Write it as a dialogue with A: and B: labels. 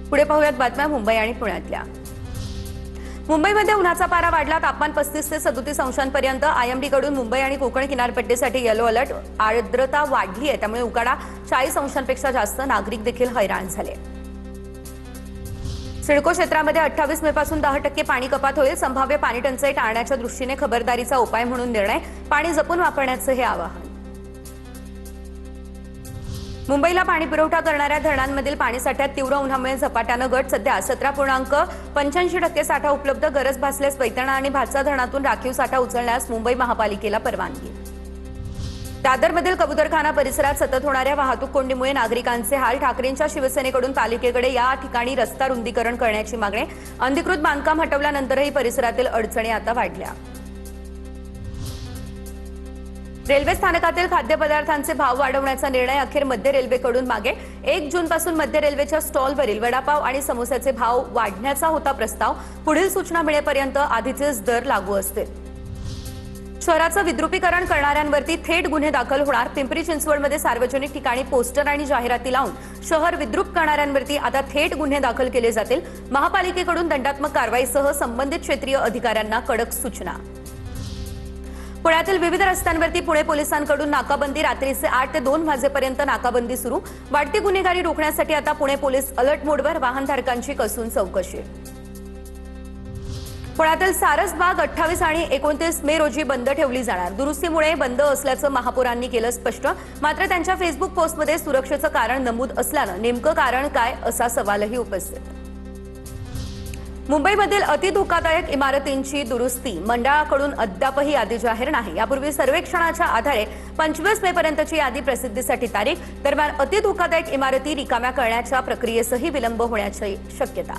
A: पुढे पाहूयात बातम्या मुंबई आणि पुण्यातल्या। मुंबईमध्ये उन्हाचा पारा वाढला, तापमान 35 ते 37 अंशांपर्यंत। आयएमडी कडून मुंबई आणि कोकण किनारपट्टीसाठी येलो अलर्ट। आर्द्रता वाढली आहे, त्यामुळे उकाडा 40 अंशांपेक्षा जास्त, नागरिक देखील हैराण झाले। सिडको क्षेत्रामध्ये 28 मे पासून 10% पाणी कपात होईल। संभाव्य पाणी टंचाई टाळण्याच्या दृष्टीने खबरदारीचा उपाय म्हणून निर्णय, पाणी जपून वापरण्याचे हे आवाहन। मुंबईला पाणी पुरवठा करणाऱ्या धरणांमधील पाणीसाठ्यात तीव्र उन्हामुळे झपाट्याने घट। सध्या 17.85% साठा उपलब्ध। गरज भासल्यास वैतरणा आणि भातसा धरणातून राखीव साठा उचलण्यास मुंबई महापालिकेला परवानगी। दादरमधील कबूतरखाना परिसरात सतत होणाऱ्या वाहतूक कोंडीमुळे नागरिकांचे हाल। ठाकरेंच्या शिवसेनेकडून पालिकेकडे या ठिकाणी रस्ता रुंदीकरण करण्याची मागणी। अनधिकृत बांधकाम हटवल्यानंतरही परिसरातील अडचणी आता वाढल्या। रेल्वे स्थानकातील खाद्यपदार्थांचे भाव वाढवण्याचा निर्णय अखेर मध्य रेल्वेकडून मागे। 1 जूनपासून मध्य रेल्वेच्या स्टॉलवरील वडापाव आणि समोस्याचे भाव वाढण्याचा होता प्रस्ताव। पुढील सूचना मिळेपर्यंत आधीचेच दर लागू असतील। शहराचं विद्रुपीकरण करणाऱ्यांवरती थेट गुन्हे दाखल होणार। पिंपरी चिंचवडमध्ये सार्वजनिक ठिकाणी पोस्टर आणि जाहिराती लावून शहर विद्रुप करणाऱ्यांवरती आता थेट गुन्हे दाखल केले जातील। महापालिकेकडून दंडात्मक कारवाईसह संबंधित क्षेत्रीय अधिकाऱ्यांना कडक सूचना। पुण्यातील विविध रस्त्यांवरती पुणे पोलिसांकडून नाकाबंदी। रात्रीचे 8 ते 2 वाजेपर्यंत नाकाबंदी सुरू। वाढती गुन्हेगारी रोखण्यासाठी आता पुणे पोलीस अलर्ट मोडवर, वाहनधारकांची कसून चौकशी। पुण्यातील सारसबाग 28 आणि 29 मे रोजी बंद ठेवली जाणार। दुरुस्तीमुळे बंद असल्याचं महापौरांनी केलं स्पष्ट। मात्र त्यांच्या फेसबुक पोस्टमध्ये सुरक्षेचं कारण नमूद असल्यानं नेमकं कारण काय असा सवालही उपस्थित। मुंबईमधील अतिधोकादायक इमारतींची दुरुस्ती मंडळाकडून अद्यापही यादी जाहीर नाही। यापूर्वी सर्वेक्षणाच्या आधारे 25 मे पर्यंतची यादी प्रसिद्धीसाठी तारीख। दरम्यान अतिधोकादायक इमारती रिकाम्या करण्याच्या प्रक्रियेसही विलंब होण्याची शक्यता।